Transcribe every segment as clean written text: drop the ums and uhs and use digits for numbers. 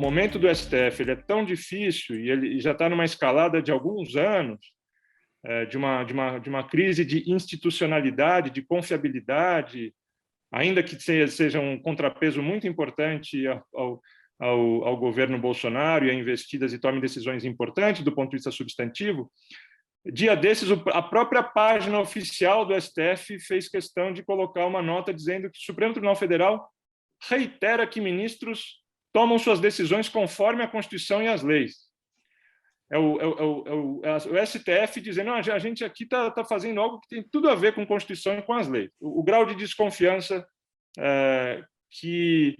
momento do STF ele é tão difícil e ele já está numa escalada de alguns anos, de uma crise de institucionalidade, de confiabilidade, ainda que seja um contrapeso muito importante ao governo Bolsonaro e a investidas e tome decisões importantes do ponto de vista substantivo. Dia desses, a própria página oficial do STF fez questão de colocar uma nota dizendo que o Supremo Tribunal Federal reitera que ministros tomam suas decisões conforme a Constituição e as leis. O STF dizendo, a gente aqui está fazendo algo que tem tudo a ver com a Constituição e com as leis. O grau de desconfiança que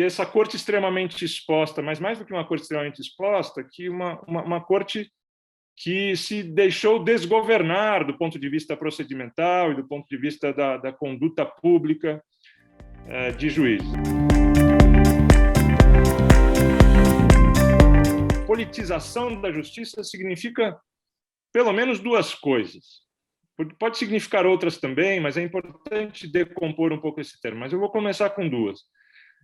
essa corte extremamente exposta, mas mais do que uma corte extremamente exposta, que uma corte que se deixou desgovernar do ponto de vista procedimental e do ponto de vista da conduta pública de juízes. Politização da justiça significa pelo menos duas coisas. Pode significar outras também, mas é importante decompor um pouco esse termo. Mas eu vou começar com duas.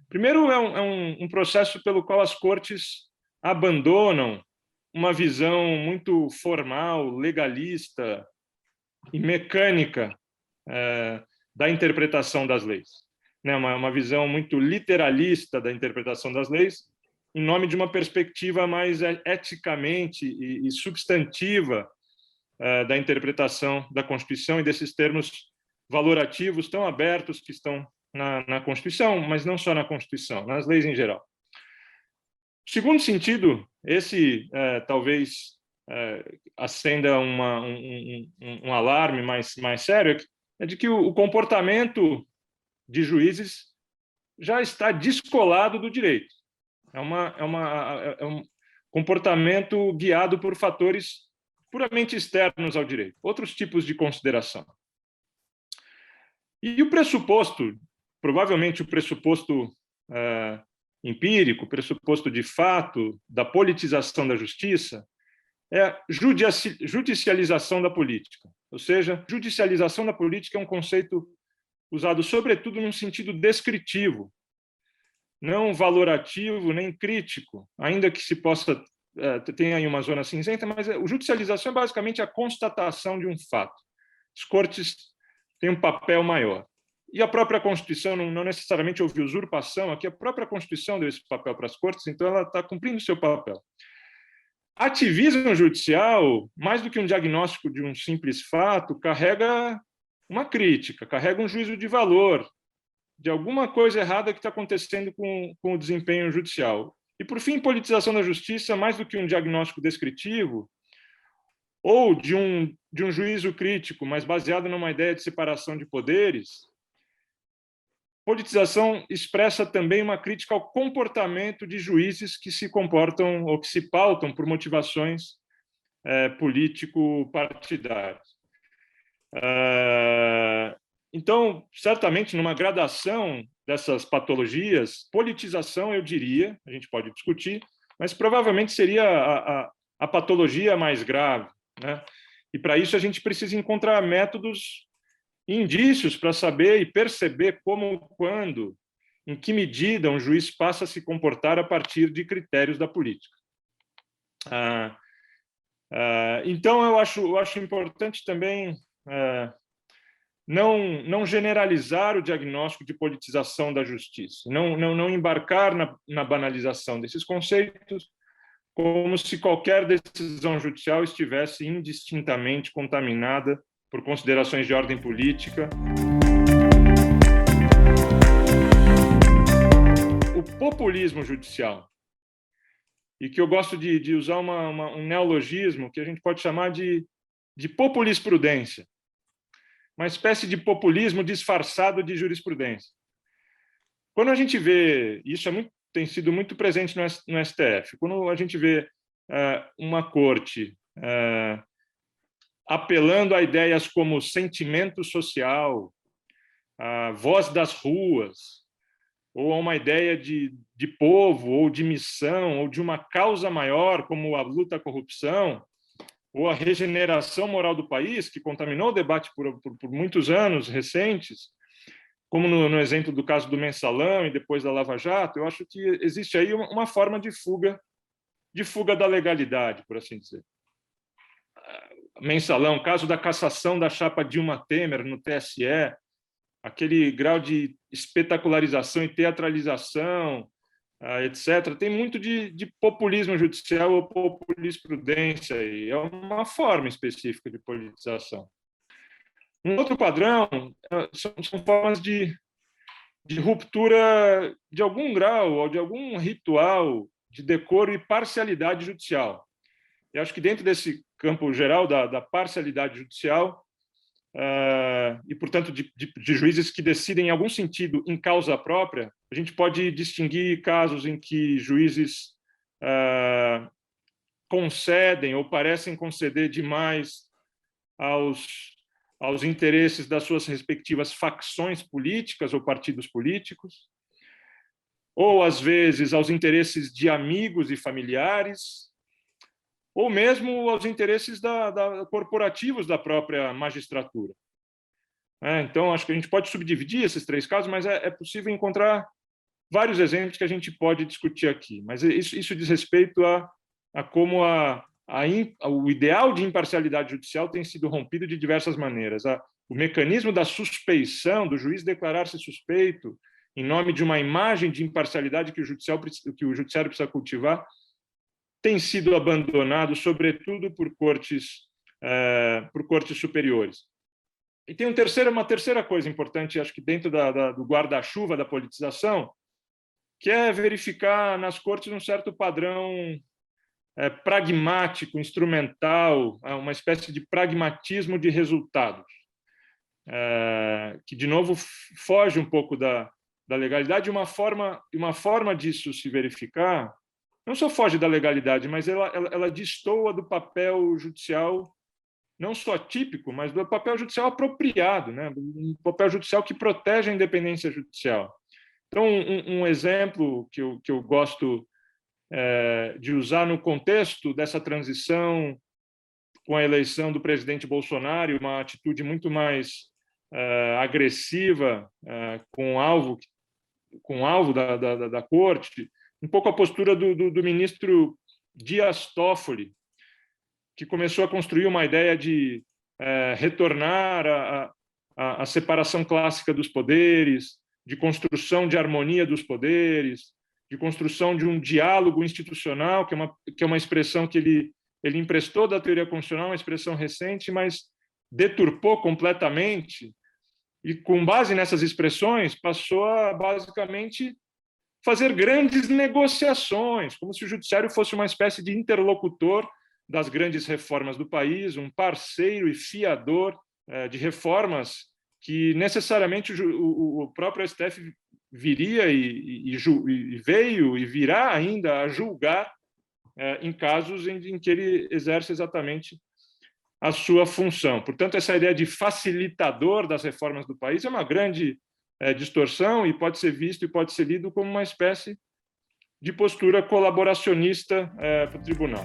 Primeiro, é um processo pelo qual as cortes abandonam uma visão muito formal, legalista e mecânica da interpretação das leis. Uma visão muito literalista da interpretação das leis, em nome de uma perspectiva mais eticamente e substantiva da interpretação da Constituição e desses termos valorativos tão abertos que estão na Constituição, mas não só na Constituição, nas leis em geral. Segundo sentido, esse talvez acenda um alarme mais sério, é de que o comportamento de juízes já está descolado do direito. É um comportamento guiado por fatores puramente externos ao direito, outros tipos de consideração. E o pressuposto, provavelmente o pressuposto empírico, pressuposto de fato da politização da justiça, é a judicialização da política. Ou seja, judicialização da política é um conceito usado sobretudo num sentido descritivo, não valorativo nem crítico, ainda que se possa ter aí uma zona cinzenta, mas a judicialização é basicamente a constatação de um fato. As cortes têm um papel maior. E a própria Constituição, não necessariamente houve usurpação, aqui a própria Constituição deu esse papel para as cortes, então ela está cumprindo o seu papel. Ativismo judicial, mais do que um diagnóstico de um simples fato, carrega uma crítica, carrega um juízo de valor, de alguma coisa errada que está acontecendo com o desempenho judicial. E, por fim, politização da justiça, mais do que um diagnóstico descritivo, ou de um juízo crítico, mas baseado numa ideia de separação de poderes, politização expressa também uma crítica ao comportamento de juízes que se comportam ou que se pautam por motivações político-partidárias. Então, certamente, numa gradação dessas patologias, politização, eu diria, a gente pode discutir, mas provavelmente seria a patologia mais grave, né? E, para isso, a gente precisa encontrar métodos e indícios para saber e perceber como, quando, em que medida um juiz passa a se comportar a partir de critérios da política. Então, eu acho importante também não generalizar o diagnóstico de politização da justiça, não embarcar na banalização desses conceitos, como se qualquer decisão judicial estivesse indistintamente contaminada por considerações de ordem política. O populismo judicial, e que eu gosto de usar um neologismo que a gente pode chamar de populisprudência, uma espécie de populismo disfarçado de jurisprudência. Quando a gente vê, isso tem sido muito presente no STF, quando a gente vê uma corte apelando a ideias como sentimento social, a voz das ruas, ou a uma ideia de povo, ou de missão, ou de uma causa maior, como a luta à corrupção, ou a regeneração moral do país, que contaminou o debate por muitos anos recentes, como no exemplo do caso do Mensalão e depois da Lava Jato, eu acho que existe aí uma forma de fuga da legalidade, por assim dizer. Mensalão, caso da cassação da chapa Dilma Temer no TSE, aquele grau de espetacularização e teatralização, etc. Tem muito de populismo judicial ou populisprudência, e é uma forma específica de politização. Um outro padrão são formas de ruptura de algum grau ou de algum ritual de decoro e parcialidade judicial. Eu acho que dentro desse campo geral da parcialidade judicial, e, portanto, de juízes que decidem, em algum sentido, em causa própria, a gente pode distinguir casos em que juízes concedem ou parecem conceder demais aos interesses das suas respectivas facções políticas ou partidos políticos, ou, às vezes, aos interesses de amigos e familiares, ou mesmo aos interesses corporativos da própria magistratura. Então, acho que a gente pode subdividir esses três casos, mas é possível encontrar vários exemplos que a gente pode discutir aqui. Mas isso diz respeito a como o ideal de imparcialidade judicial tem sido rompido de diversas maneiras. O mecanismo da suspeição, do juiz declarar-se suspeito em nome de uma imagem de imparcialidade que o judiciário precisa cultivar, tem sido abandonado, sobretudo por cortes superiores. E tem uma terceira coisa importante, acho que dentro do guarda-chuva da politização, que é verificar nas cortes um certo padrão pragmático, instrumental, uma espécie de pragmatismo de resultados, que, de novo, foge um pouco da legalidade. Uma forma disso se verificar não só foge da legalidade, mas ela destoa do papel judicial, não só típico, mas do papel judicial apropriado, né? Um papel judicial que protege a independência judicial. Então, um exemplo que eu gosto de usar no contexto dessa transição com a eleição do presidente Bolsonaro, uma atitude muito mais agressiva com o alvo da corte, um pouco a postura do ministro Dias Toffoli, que começou a construir uma ideia de retornar à separação clássica dos poderes, de construção de harmonia dos poderes, de construção de um diálogo institucional, que é uma expressão que ele emprestou da teoria constitucional, uma expressão recente, mas deturpou completamente, e, com base nessas expressões, passou a, basicamente, fazer grandes negociações, como se o judiciário fosse uma espécie de interlocutor das grandes reformas do país, um parceiro e fiador de reformas que necessariamente o próprio STF viria e veio e virá ainda a julgar em casos em que ele exerce exatamente a sua função. Portanto, essa ideia de facilitador das reformas do país é uma grande distorção e pode ser visto e pode ser lido como uma espécie de postura colaboracionista para o tribunal.